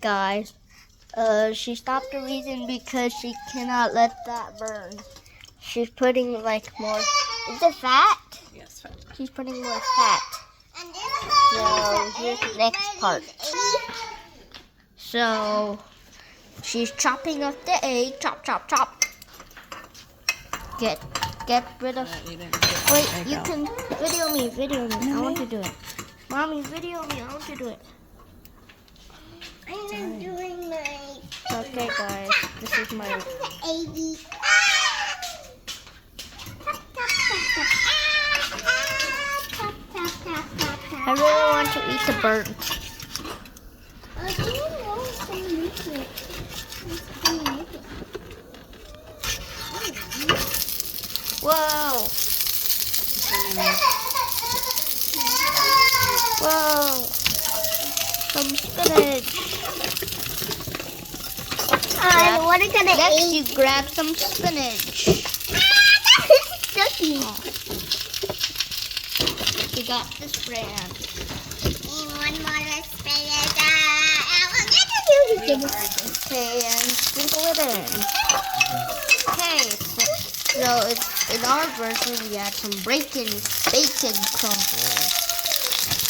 guys. She stopped the reason because she cannot let that burn. She's putting like more. Is it fat? Yes, fat. She's putting more fat. So here's the next part. So she's chopping up the egg. Chop, chop, chop. Get rid of. Wait, you can video me. Video me. I want to do it. Mommy, video me. I want to do it. I'm doing my. Okay, guys. This is my. I really want to eat the burnt. Whoa! Whoa! Some spinach. What are gonna Next, eat? you grab some spinach. Stucky. We got this brand. One more spinach. I will get to do this. Okay, and sprinkle it in. Okay, so it's in our version we add some bacon crumble.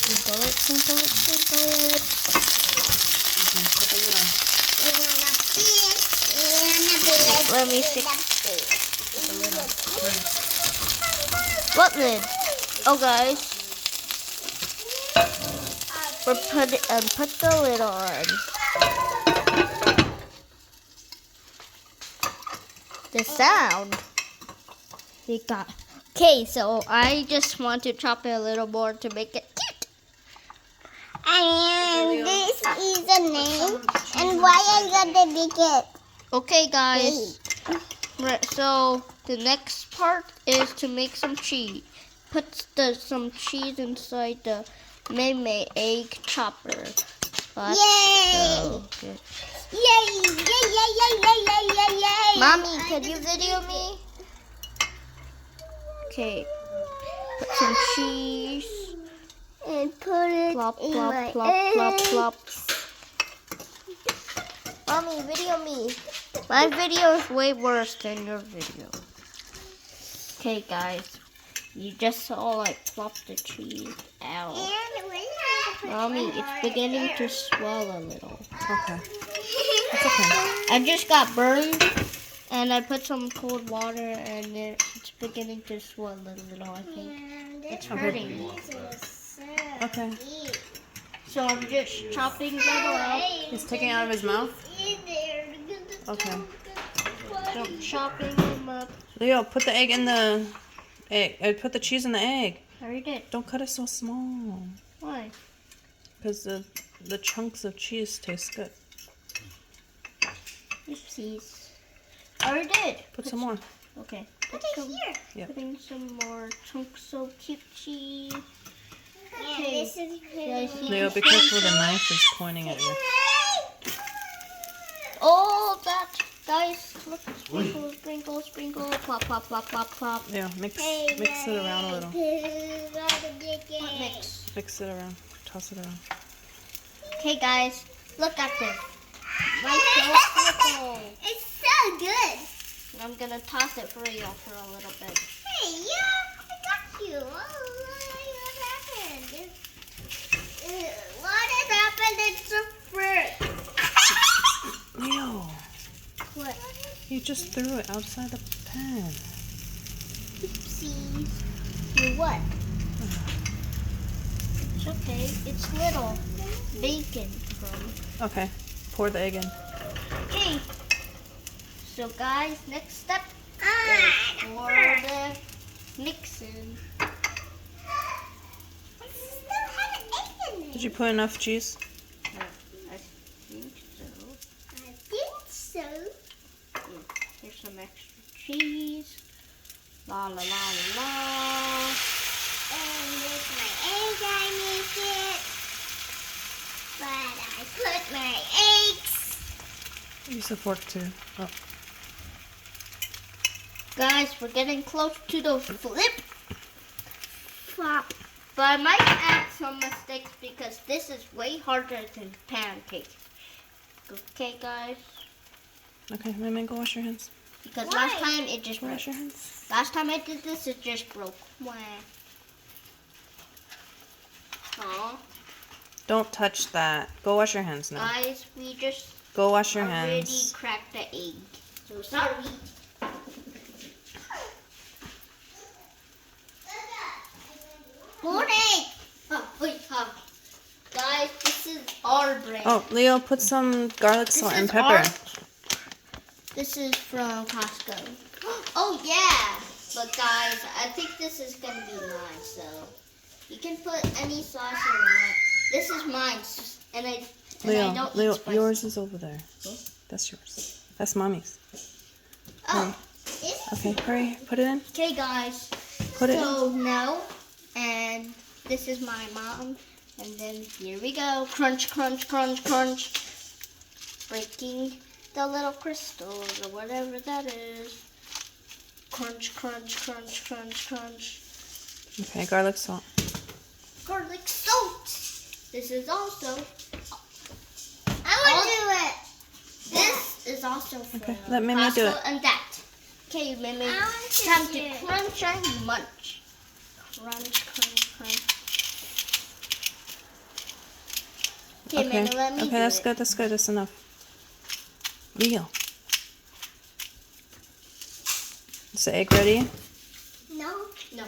Sprinkle it, sprinkle it, sprinkle it. Let me see. What lid? Oh, guys, put the lid on. The sound we got. Okay, so I just want to chop it a little more to make it cute. And this is the name. And why I got the bigot? Okay, guys. Right, so the next part is to make some cheese. Put some cheese inside the May egg chopper. But, Yay! good. Yay! Yay! Yay! Yay! Yay! Yay! Yay! Yay! Mommy, can you video me? Okay. Put some cheese. And put it Plop, in plop, my plop, plop, egg. plop. Mommy, video me. My video is way worse than your video. Okay, guys. You just saw like plop the cheese out. Mommy, it's beginning to swell a little. Okay. That's okay. I just got burned and I put some cold water and it's beginning to swell a little, I think. It's hurting. Okay. So I'm just chopping that up. He's taking it out of his mouth? Okay. So I'm chopping them up. Leo, put the egg in the egg. Put the cheese in the egg. I already did. Don't cut it so small. Why? Because the chunks of cheese taste good. Oopsies. I already did. Put some more. Okay. Put it here. Yep. Putting some more chunks of kimchi. Yeah, this is Yeah, I see. Leo, be careful, the knife is pointing at you. Oh, that, guys, look, sprinkle, sprinkle, sprinkle, plop, plop, plop, plop, plop. Leo, mix it around a little. What mix? Mix it around. Toss it around. Okay, guys, look at this. My purple. It's so good. I'm gonna toss it for you for a little bit. Hey, yeah, I got you. What happened? What has happened? It's a fruit. Leo, What? you just threw it outside the pan. Oopsies. You what? It's okay. It's little bacon crumb. Okay, pour the egg in. Okay. So guys, next step Ah, for the mixing. I still have an egg in Did you put enough cheese? I think so. I think so. Here's some extra cheese. La la la la la. And with my egg, I make it. But I put my eggs. Use a fork too. Oh. Guys, we're getting close to the flip flop. But I might add some mistakes because this is way harder than pancakes. Okay, guys? Okay, Mimi, go wash your hands. Because last time it just Go broke. wash your hands. Last time I did this, it just broke. Wah. Aw. Don't touch that. Go wash your hands now. Guys, we just Go wash your already hands. cracked the egg. So sorry. More egg! Oh, wait, guys, this is our brand. Oh, Leo, put some garlic salt and is pepper. This is from Costco. Oh, yeah! But guys, I think this is going to be mine, so you can put any sauce you want. This is mine, and I don't Leo, eat spicy. yours is over there. That's yours. That's Mommy's. Oh, Okay, hurry. Put it in. okay, guys. Put it in. So now, and this is my mom, and then here we go. Crunch, crunch, crunch, crunch. Breaking the little crystals or whatever that is. Crunch, crunch, crunch, crunch, crunch. Okay, garlic salt. Garlic salt. This is also. I want to do it. This is also from Okay, let Mimi do it. Costco and that. Okay, Mimi. I want to Time do to it. crunch and munch. Crunch, crunch, crunch. Okay, Okay, Mimi, let me do that's it. good. That's good. That's enough. Leo. Is the egg ready? No, No,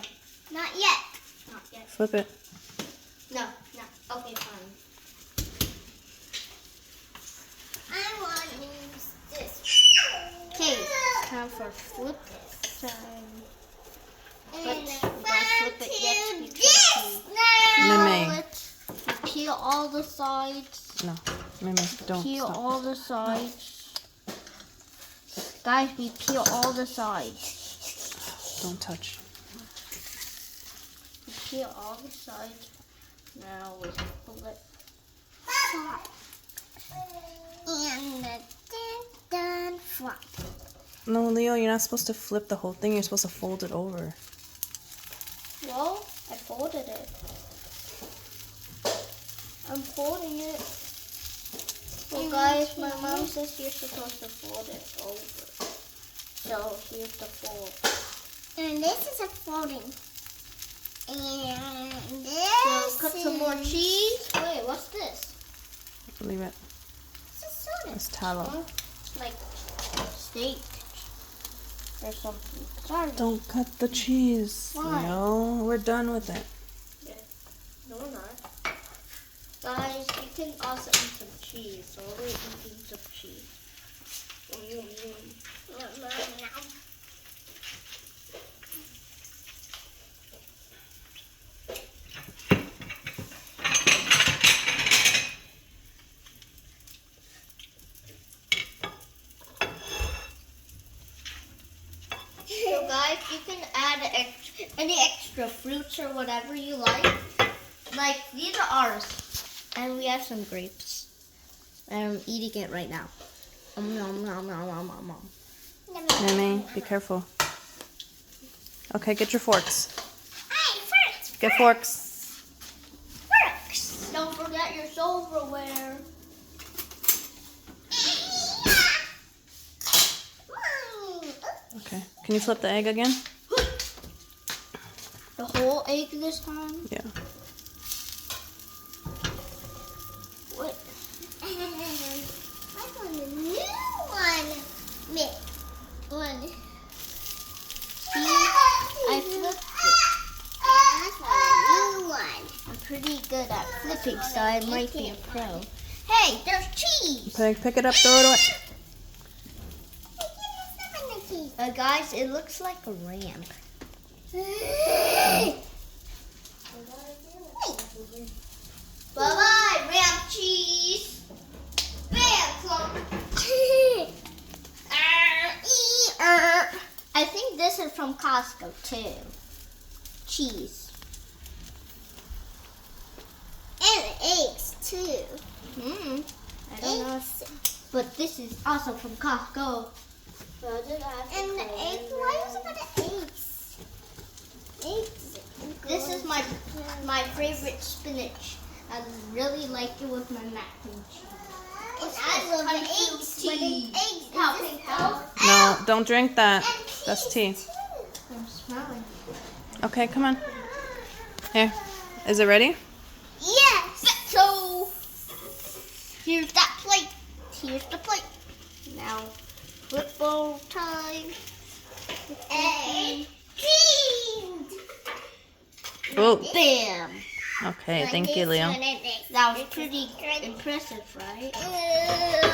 not yet. not yet. Flip it. No, no. Okay, fine. I want to use this. Okay, time for flip time. And Let's I flip want it yet. to We do can this peel now. Mimi. it. We peel all the sides. No, Mimi, don't Peel stop. all the sides. Guys, we peel all the sides. Don't touch. We peel all the sides. Now we flip. And the dun flop. No, Leo, you're not supposed to flip the whole thing. You're supposed to fold it over. Well, I folded it. I'm folding it. Well, guys, my mom says you're supposed to fold it over. So here's the fold. And this is a folding. And So this cut some more cheese. Wait, what's this? Leave it. It's a soda. It's tallow. Huh? Like steak or something. Sorry. Don't cut the cheese. Why? No, we're done with it. No, we're not. Guys, you can also eat some cheese. So we're eating some cheese. So guys, you can add any extra fruits or whatever you like. Like, these are ours. And we have some grapes. And I'm eating it right now. Nom, nom, nom, nom, nom, nom. Mimi, be careful. Okay, get your forks. Hey, first. Get forks. Works. Don't forget your silverware. Okay. Can you flip the egg again? The whole egg this time? Yeah. What? I want a new one. One. See? I flipped it. I want a new one. I'm pretty good at flipping, so I might be a pro. Hey, there's cheese! Pick it up, throw it away. Guys, it looks like a ramp. Bye-bye, ramp cheese. Bam, clump. I think this is from Costco, too. Cheese. And eggs too. I don't know. But this is also from Costco. And the egg. Why is it got eggs? Eggs. This is my favorite spinach. I really like it with my mac and cheese. And I love eggs tea. Helping health. No, don't drink that. That's tea. I'm smelling. Okay, come on. Here. Is it ready? Yes. So here's that plate. Here's the plate. Now, football time. Egg cleaned. Oh, Bam! okay. Thank you, Leo. That was pretty impressive, right?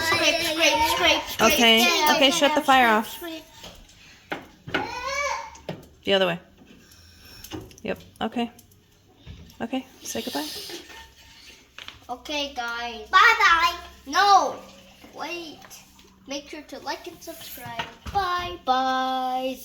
Scrape, scrape, scrape, scrape. Okay, down, okay, shut the down, fire scrape, off. scrape. The other way. Yep, okay. Okay, say goodbye. Okay, guys. Bye-bye. No! Wait. Make sure to like and subscribe. Bye. Bye.